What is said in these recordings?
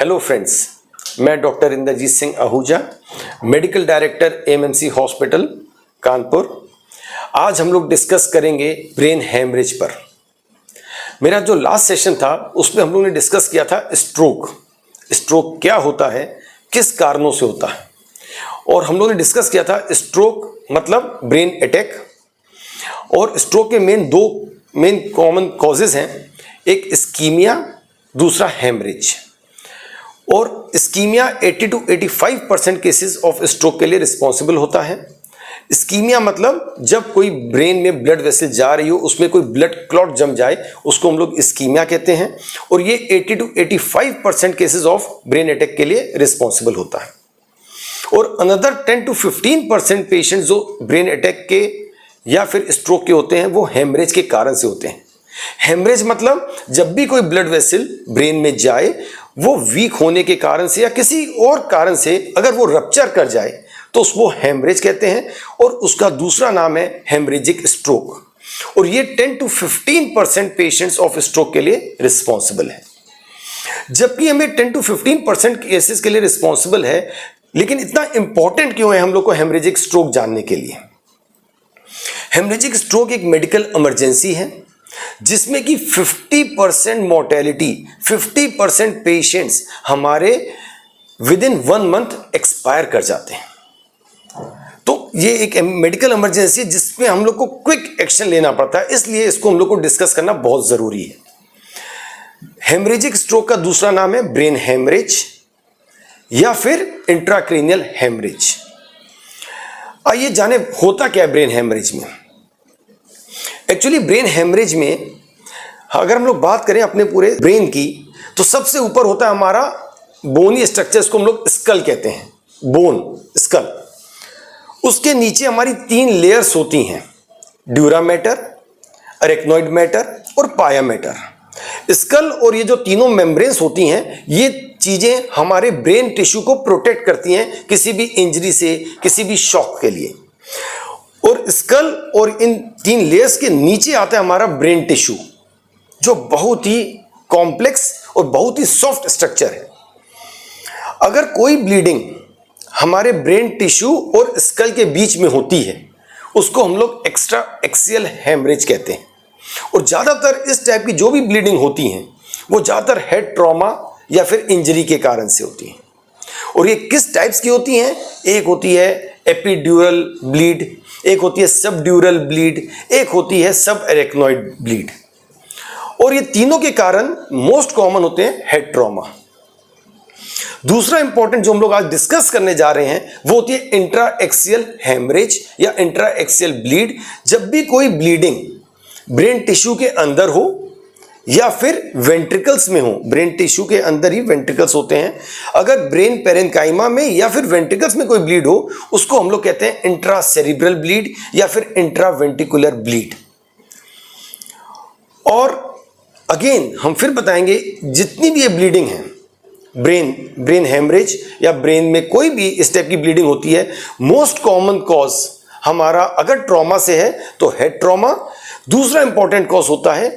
Hello friends, मैं doctor Indrajit Singh Ahuja, medical director MMC hospital Kanpur. आज हम लोग डिस्कस करेंगे ब्रेन हैमरेज पर। मेरा जो लास्ट सेशन था उसमें हम लोगों ने डिस्कस किया था स्ट्रोक क्या होता है, किस कारणों से होता है, और हम लोगों ने डिस्कस किया था स्ट्रोक मतलब ब्रेन अटैक। और स्ट्रोक के दो मेन कॉमन कॉजेज हैं, एक इस्कीमिया, दूसरा हैमरेज। और ischaemia 80 to 85% cases of stroke के लिए रिस्पॉन्सिबल होता है। इस्कीमिया मतलब जब कोई ब्रेन में ब्लड वेसल जा रही हो, उसमें कोई ब्लड क्लॉट जम जाए, उसको हम लोग इस्कीमिया कहते हैं। और ये 80 to 85% cases of brain attack के लिए रिस्पॉन्सिबल होता है। और अनदर 10 to 15% पेशेंट जो ब्रेन अटैक के या फिर स्ट्रोक के होते हैं, वो हेमरेज के कारण से होते हैं। हेमरेज मतलब जब भी कोई ब्लड वेसल ब्रेन में जाए, वो वीक होने के कारण से या किसी और कारण से अगर वो रप्चर कर जाए तो उसको हेमरेज कहते हैं, और उसका दूसरा नाम है हेमरेजिक स्ट्रोक। और ये 10 to 15% पेशेंट्स ऑफ स्ट्रोक के लिए रिस्पॉन्सिबल है। जबकि हमें 10 to 15% केसेस के लिए रिस्पॉन्सिबल है, लेकिन इतना इंपॉर्टेंट क्यों है हम लोग को हेमरेजिक स्ट्रोक जानने के लिए? हेमरेजिक स्ट्रोक एक मेडिकल इमरजेंसी है जिसमें कि 50% मोर्टेलिटी, 50% पेशेंट्स हमारे विद इन 1 मंथ एक्सपायर कर जाते हैं। तो ये एक मेडिकल इमरजेंसी जिसमें हम लोग को क्विक एक्शन लेना पड़ता है, इसलिए इसको हम लोग को डिस्कस करना बहुत जरूरी है। हेमरेजिक स्ट्रोक का दूसरा नाम है ब्रेन हेमरेज या फिर इंट्राक्रैनियल हेमरेज। आइए जाने होता क्या है ब्रेन हेमरेज में। एक्चुअली ब्रेन हेमरेज में अगर हम लोग बात करें अपने पूरे ब्रेन की, तो सबसे ऊपर होता है हमारा बोनी स्ट्रक्चर, इसको हम लोग स्कल कहते हैं, बोन स्कल। उसके नीचे हमारी 3 लेयर्स होती हैं, ड्यूरा मैटर, अरेक्नॉइड मैटर और पाया मैटर। स्कल और ये जो तीनों मेम्ब्रेन्स होती हैं, ये चीजें हमारे ब्रेन टिश्यू को प्रोटेक्ट करती हैं किसी भी इंजरी से, किसी भी शॉक के लिए। और स्कल और इन 3 लेयर्स के नीचे आता है हमारा ब्रेन टिश्यू, जो बहुत ही कॉम्प्लेक्स और बहुत ही सॉफ्ट स्ट्रक्चर है। अगर कोई ब्लीडिंग हमारे ब्रेन टिश्यू और स्कल के बीच में होती है, उसको हम लोग एक्स्ट्रा एक्सियल हेमरेज कहते हैं। और ज्यादातर इस टाइप की जो भी ब्लीडिंग होती हैं, वो ज्यादातर हेड ट्रॉमा या फिर इंजरी के कारण से होती हैं। और ये किस टाइप्स की होती हैं? एक होती है एपिड्यूरल ब्लीड, एक होती है सबड्यूरल ब्लीड, एक होती है सब एरेक्नॉइड ब्लीड। और ये तीनों के कारण मोस्ट कॉमन होते हैं हेड ट्रॉमा। दूसरा इंपॉर्टेंट जो हम लोग आज डिस्कस करने जा रहे हैं, वो होती है इंट्रा एक्सियल हेमरेज या इंट्रा एक्सियल ब्लीड। जब भी कोई ब्लीडिंग ब्रेन टिश्यू के अंदर हो या फिर वेंट्रिकल्स में हो, ब्रेन टिश्यू के अंदर ही वेंट्रिकल्स होते हैं, अगर ब्रेन पेरेन्काइमा में या फिर वेंट्रिकल्स में कोई ब्लीड हो, उसको हम लोग कहते हैं इंट्रा सेरिब्रल ब्लीड या फिर इंट्रा वेंट्रिकुलर ब्लीड। और अगेन हम फिर बताएंगे, जितनी भी ये ब्लीडिंग है, ब्रेन हेमरेज या ब्रेन में कोई भी इस टाइप की ब्लीडिंग होती है, मोस्ट कॉमन कॉज हमारा अगर ट्रॉमा से है तो हेड ट्रॉमा। दूसरा इंपॉर्टेंट कॉज होता है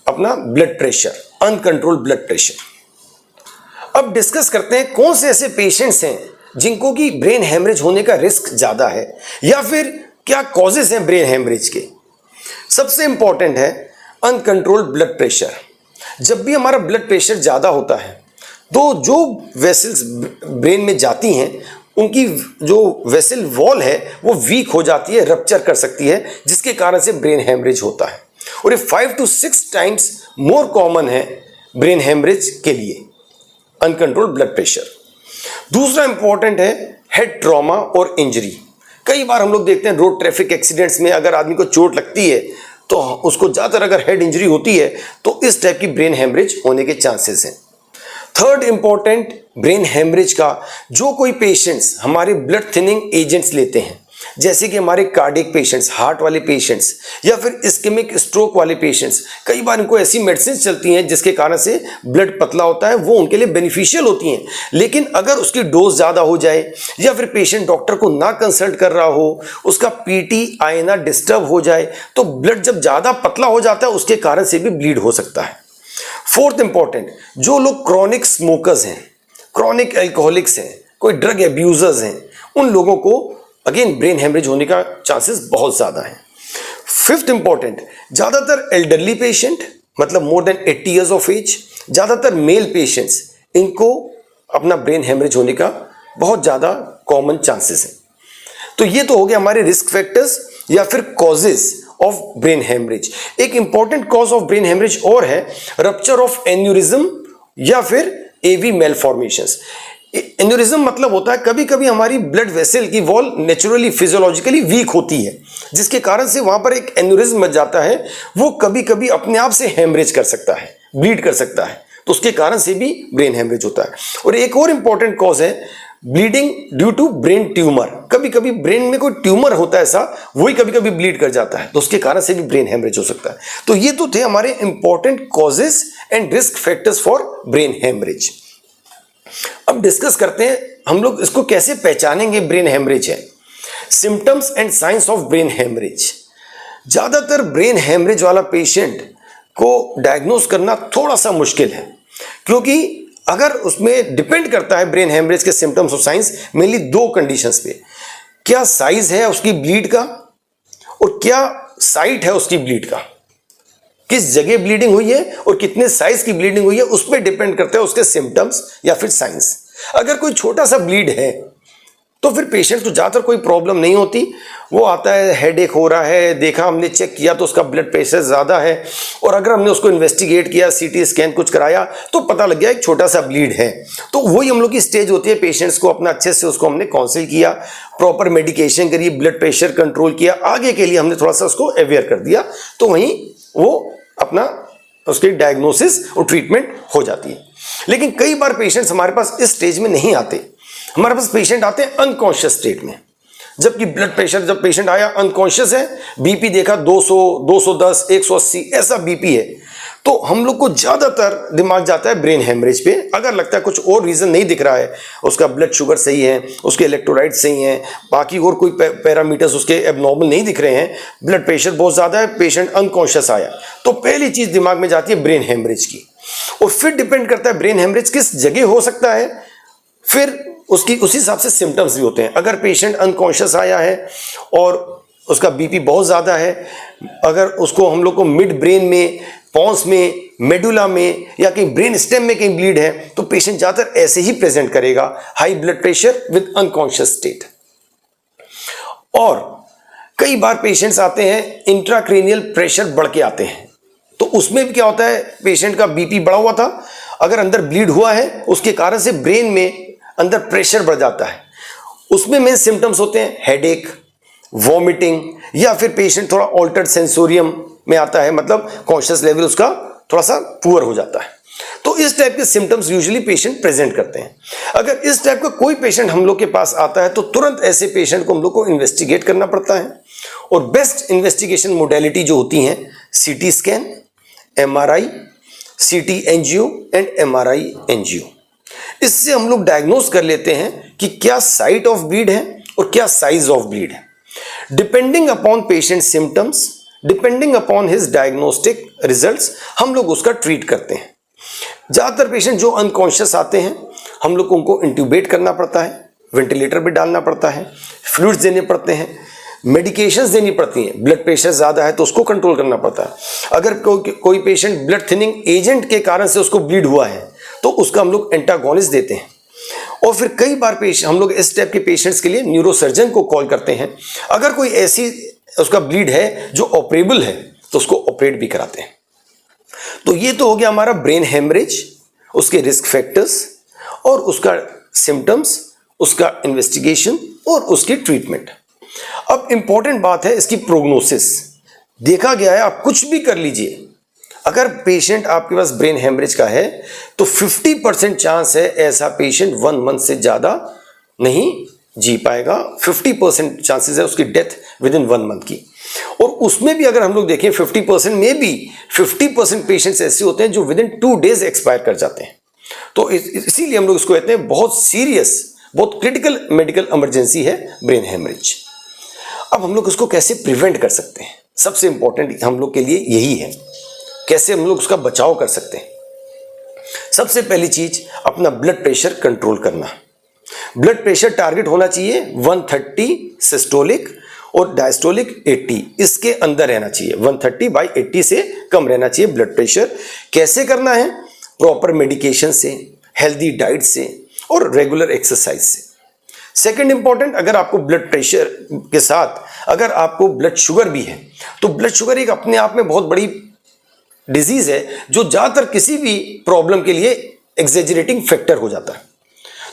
अपना blood pressure, uncontrolled blood pressure. अब डिस्कस करते हैं कौन से ऐसे पेशेंट्स हैं जिनको कि ब्रेन हेमरेज होने का रिस्क ज्यादा है, या फिर क्या कॉजेस हैं ब्रेन हेमरेज के। सबसे इंपॉर्टेंट है अनकंट्रोल्ड ब्लड प्रेशर। जब भी हमारा ब्लड प्रेशर ज्यादा होता है, तो जो वेसल्स ब्रेन में जाती हैं, उनकी जो वेसल वॉल है वो वीक हो जाती है, रप्चर कर सकती है, जिसके कारण से ब्रेन हेमरेज होता है। और ये 5 to 6 टाइम्स मोर कॉमन है ब्रेन हेमरेज के लिए, अनकंट्रोल्ड ब्लड प्रेशर। दूसरा इंपॉर्टेंट है हेड ट्रॉमा और इंजरी। कई बार हम लोग देखते हैं रोड ट्रैफिक एक्सीडेंट्स में अगर आदमी को चोट लगती है, तो उसको ज्यादातर अगर हेड इंजरी होती है, तो इस टाइप की ब्रेन हेमरेज होने के चांसेस हैं। थर्ड इंपॉर्टेंट ब्रेन हेमरेज का, जो कोई पेशेंट्स हमारे ब्लड थिनिंग एजेंट्स लेते हैं, जैसे कि हमारे कार्डियक पेशेंट्स, हार्ट वाले पेशेंट्स या फिर इस्केमिक स्ट्रोक वाले पेशेंट्स, कई बार इनको ऐसी मेडिसिन चलती हैं जिसके कारण से ब्लड पतला होता है, वो उनके लिए बेनिफिशियल होती हैं। लेकिन अगर उसकी डोज ज़्यादा हो जाए या फिर पेशेंट डॉक्टर को ना कंसल्ट कर रहा हो, उसका पीटी आईना डिस्टर्ब हो जाए, तो ब्लड जब ज़्यादा पतला हो जाता है उसके कारण से भी ब्लीड हो सकता है। फोर्थ इंपॉर्टेंट, जो लोग क्रॉनिक स्मोकर्स हैं, क्रॉनिक एल्कोहलिक्स हैं, कोई ड्रग एब्यूजर्स हैं, उन लोगों को अगेन ब्रेन हेमरेज होने का चांसेस बहुत ज़्यादा है। फिफ्थ इंपॉर्टेंट, ज़्यादातर एल्डरली पेशेंट, मतलब more than 80 years of age, ज़्यादातर मेल पेशेंट्स, इनको अपना ब्रेन हेमरेज होने का बहुत ज़्यादा कॉमन चांसेस है। तो ये तो हो गया हमारे रिस्क फैक्टर्स या फिर कॉजेज ऑफ ब्रेन हेमरेज। एक important cause of brain haemorrhage और है रप्चर ऑफ एन्यूरिज्म या फिर एवी मेलफॉर्मेशंस। एन्यूरिज्म मतलब होता है कभी कभी हमारी ब्लड वेसल की वॉल नेचुरली फिजियोलॉजिकली वीक होती है, जिसके कारण से वहां पर एक एन्यूरिज्म बच जाता है, वो कभी कभी अपने आप से हेमरेज कर सकता है, ब्लीड कर सकता है, तो उसके कारण से भी ब्रेन हेमरेज होता है। और एक और इंपॉर्टेंट कॉज है bleeding due to brain tumour. कभी कभी ब्रेन में कोई ट्यूमर होता है ऐसा, वही कभी कभी ब्लीड कर जाता है, तो उसके कारण से भी ब्रेन हेमरेज हो सकता है। तो ये तो थे हमारे important causes and risk factors for brain haemorrhage. अब डिस्कस करते हैं हम लोग इसको कैसे पहचानेंगे ब्रेन हेमरेज है। Symptoms and signs of brain haemorrhage. ज्यादातर ब्रेन हेमरेज वाला पेशेंट को डायग्नोस करना थोड़ा सा मुश्किल है, क्योंकि अगर उसमें डिपेंड करता है ब्रेन हेमरेज के सिम्टम्स और साइंस मेनली दो कंडीशंस पे, क्या साइज है उसकी ब्लीड का और क्या साइट है उसकी ब्लीड का, किस जगह ब्लीडिंग हुई है और कितने साइज की ब्लीडिंग हुई है, उस पर डिपेंड करता है उसके सिम्टम्स या फिर साइंस। अगर कोई छोटा सा ब्लीड है तो फिर पेशेंट को ज़्यादातर कोई प्रॉब्लम नहीं होती, वो आता है हेडेक हो रहा है, देखा हमने चेक किया तो उसका ब्लड प्रेशर ज़्यादा है, और अगर हमने उसको इन्वेस्टिगेट किया, सीटी स्कैन कुछ कराया तो पता लग गया एक छोटा सा ब्लीड है। तो वही हम लोग की स्टेज होती है, पेशेंट्स को अपना अच्छे से उसको हमने काउंसिल किया, प्रॉपर मेडिकेशन करिए, ब्लड प्रेशर कंट्रोल किया, आगे के लिए हमने थोड़ा सा उसको अवेयर कर दिया, तो वहीं वो अपना उसकी डायग्नोसिस और ट्रीटमेंट हो जाती है। लेकिन कई बार पेशेंट्स हमारे पास इस स्टेज में नहीं आते, हमारे पास पेशेंट आते हैं अनकॉन्शियस स्टेट में, जबकि ब्लड प्रेशर, जब पेशेंट आया अनकॉन्शियस है, बीपी देखा 200, 210, 180 ऐसा बीपी है, तो हम लोग को ज्यादातर दिमाग जाता है ब्रेन हेमरेज पे। अगर लगता है कुछ और रीजन नहीं दिख रहा है, उसका ब्लड शुगर सही है, उसके इलेक्ट्रोलाइट सही हैं, बाकी और कोई पैरामीटर्स उसके एबनॉर्मल नहीं दिख रहे हैं, ब्लड प्रेशर बहुत ज्यादा है, पेशेंट अनकॉन्शियस आया, तो पहली चीज दिमाग में जाती है ब्रेन हेमरेज की। और फिर डिपेंड करता है ब्रेन हेमरेज किस जगह हो सकता है, फिर उसकी उसी हिसाब से सिम्टम्स भी होते हैं। अगर पेशेंट अनकॉन्शियस आया है और उसका बीपी बहुत ज़्यादा है, अगर उसको हम लोग को मिड ब्रेन में, पॉन्स में, मेडुला में या कहीं ब्रेन स्टेम में कहीं ब्लीड है, तो पेशेंट ज़्यादातर ऐसे ही प्रेजेंट करेगा, high blood pressure with unconscious state. और कई बार पेशेंट्स आते हैं इंट्राक्रेनियल प्रेशर बढ़ के आते हैं, तो उसमें भी क्या होता है, पेशेंट का बीपी बढ़ा हुआ था, अगर अंदर ब्लीड हुआ है उसके कारण से ब्रेन में अंदर प्रेशर बढ़ जाता है, उसमें मेन सिम्टम्स होते हैं हेडेक, वॉमिटिंग, या फिर पेशेंट थोड़ा ऑल्टर्ड सेंसोरियम में आता है, मतलब कॉन्शियस लेवल उसका थोड़ा सा पुअर हो जाता है। तो इस टाइप के सिम्टम्स यूजुअली पेशेंट प्रेजेंट करते हैं। अगर इस टाइप का कोई पेशेंट हम लोग के पास आता है तो तुरंत ऐसे पेशेंट को हम लोग को इन्वेस्टिगेट करना पड़ता है, और बेस्ट इन्वेस्टिगेशन मोडेलिटी जो होती हैं CT scan, MRI, CT angio and MRI angio. इससे हम लोग डायग्नोस कर लेते हैं कि क्या साइट ऑफ ब्लीड है और क्या साइज ऑफ ब्लीड है। Depending upon patient symptoms, depending upon his diagnostic results, हम लोग उसका ट्रीट करते हैं। ज़्यादातर पेशेंट जो अनकॉन्शियस आते हैं, हम लोग को उनको इंट्यूबेट करना पड़ता है, वेंटिलेटर पे डालना पड़ता है, फ्लूइड्स देने पड़ते हैं, मेडिकेशंस देनी पड़ती हैं, ब्लड प्रेशर ज़्यादा है तो उसको कंट्रोल करना पड़ता है। अगर कोई पेशेंट ब्लड थिनिंग एजेंट के कारण से उसको ब्लीड हुआ है तो उसका हम लोग एंटागोनिस्ट देते हैं। और फिर कई बार हम लोग इस टाइप के पेशेंट्स के लिए न्यूरोसर्जन को कॉल करते हैं। अगर कोई ऐसी उसका ब्लीड है जो ऑपरेबल है तो उसको ऑपरेट भी कराते हैं। तो ये तो हो गया हमारा ब्रेन हेमरेज, उसके रिस्क फैक्टर्स और उसका सिम्टम्स, उसका इन्वेस्टिगेशन और उसकी ट्रीटमेंट। अब इंपॉर्टेंट बात है इसकी प्रोग्नोसिस। देखा गया है, आप कुछ भी कर लीजिए, अगर पेशेंट आपके पास ब्रेन हेमरेज का है तो 50% चांस है ऐसा पेशेंट 1 मंथ से ज़्यादा नहीं जी पाएगा। 50% चांसेस है उसकी डेथ विद इन 1 मंथ की। और उसमें भी अगर हम लोग देखें 50% में भी 50% पेशेंट्स ऐसे होते हैं जो विद इन 2 डेज एक्सपायर कर जाते हैं। तो इसीलिए हम लोग इसको कहते हैं बहुत सीरियस, बहुत क्रिटिकल मेडिकल इमरजेंसी है ब्रेन हेमरेज। अब हम लोग इसको कैसे प्रिवेंट कर सकते हैं, सबसे इंपॉर्टेंट हम लोग के लिए यही है। कैसे हम लोग उसका बचाव कर सकते हैं। सबसे पहली चीज, अपना ब्लड प्रेशर कंट्रोल करना। ब्लड प्रेशर टारगेट होना चाहिए 130 सिस्टोलिक और डायस्टोलिक 80, इसके अंदर रहना चाहिए। 130/80 से कम रहना चाहिए ब्लड प्रेशर। कैसे करना है? प्रॉपर मेडिकेशन से, हेल्दी डाइट से और रेगुलर एक्सरसाइज से। सेकंड इंपॉर्टेंट, अगर आपको ब्लड प्रेशर के साथ अगर आपको ब्लड शुगर भी है, तो ब्लड शुगर एक अपने आप में बहुत बड़ी डिजीज है जो ज्यादातर किसी भी प्रॉब्लम के लिए एग्जेजरेटिंग फैक्टर हो जाता है।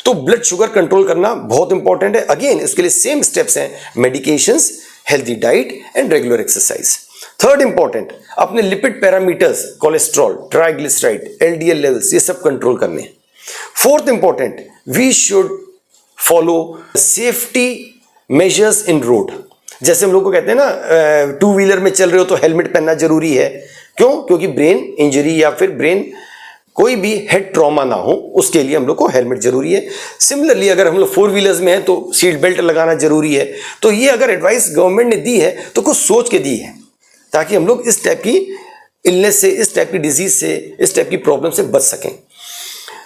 तो ब्लड शुगर कंट्रोल करना बहुत इंपॉर्टेंट है। अगेन इसके लिए सेम स्टेप्स हैं, medications, healthy diet and regular exercise. Third important, अपने lipid parameters, cholesterol, triglyceride, LDL levels, ये सब कंट्रोल करने हैं। Fourth important, we should follow safety measures in road. जैसे हम लोग को कहते हैं ना, टू व्हीलर में चल रहे हो तो हेलमेट पहनना जरूरी है। क्यों? क्योंकि ब्रेन इंजरी या फिर ब्रेन कोई भी हेड ट्रॉमा ना हो, उसके लिए हम लोग को हेलमेट जरूरी है। सिमिलरली अगर हम लोग फोर व्हीलर्स में हैं तो सीट बेल्ट लगाना जरूरी है। तो ये अगर एडवाइस गवर्नमेंट ने दी है तो कुछ सोच के दी है, ताकि हम लोग इस टाइप की इलनेस से, इस टाइप की डिजीज से, इस टाइप की प्रॉब्लम से बच सकें।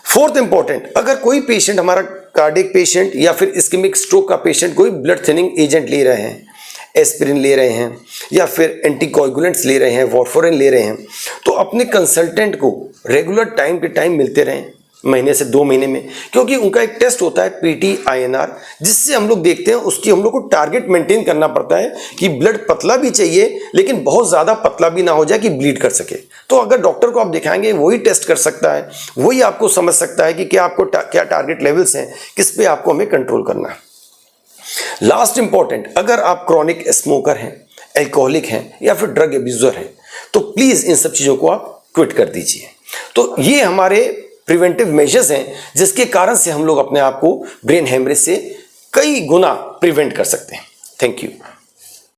फोर्थ इंपॉर्टेंट, अगर कोई पेशेंट हमारा कार्डियक पेशेंट या फिर इस्केमिक स्ट्रोक का पेशेंट कोई ब्लड थिनिंग एजेंट ले रहे हैं, एस्पिरिन ले रहे हैं या फिर एंटीकोएगुलेंट्स ले रहे हैं, वारफारिन ले रहे हैं, तो अपने कंसल्टेंट को रेगुलर टाइम के टाइम मिलते रहें, महीने से 2 महीने में। क्योंकि उनका एक टेस्ट होता है PT-INR, जिससे हम लोग देखते हैं, उसकी हम लोग को टारगेट मेंटेन करना पड़ता है कि ब्लड पतला भी चाहिए लेकिन बहुत ज़्यादा पतला भी ना हो जाए कि ब्लीड कर सके। तो अगर डॉक्टर को आप दिखाएंगे, वही टेस्ट कर सकता है, वही आपको समझ सकता है कि क्या आपको क्या टारगेट लेवल्स हैं, किस पे आपको हमें कंट्रोल करना है। लास्ट इंपॉर्टेंट, अगर आप क्रॉनिक स्मोकर हैं, एल्कोहलिक हैं या फिर ड्रग एब्यूजर हैं, तो प्लीज इन सब चीजों को आप क्विट कर दीजिए। तो ये हमारे प्रिवेंटिव मेजर्स हैं जिसके कारण से हम लोग अपने आप को ब्रेन हेमरेज से कई गुना प्रिवेंट कर सकते हैं। Thank you.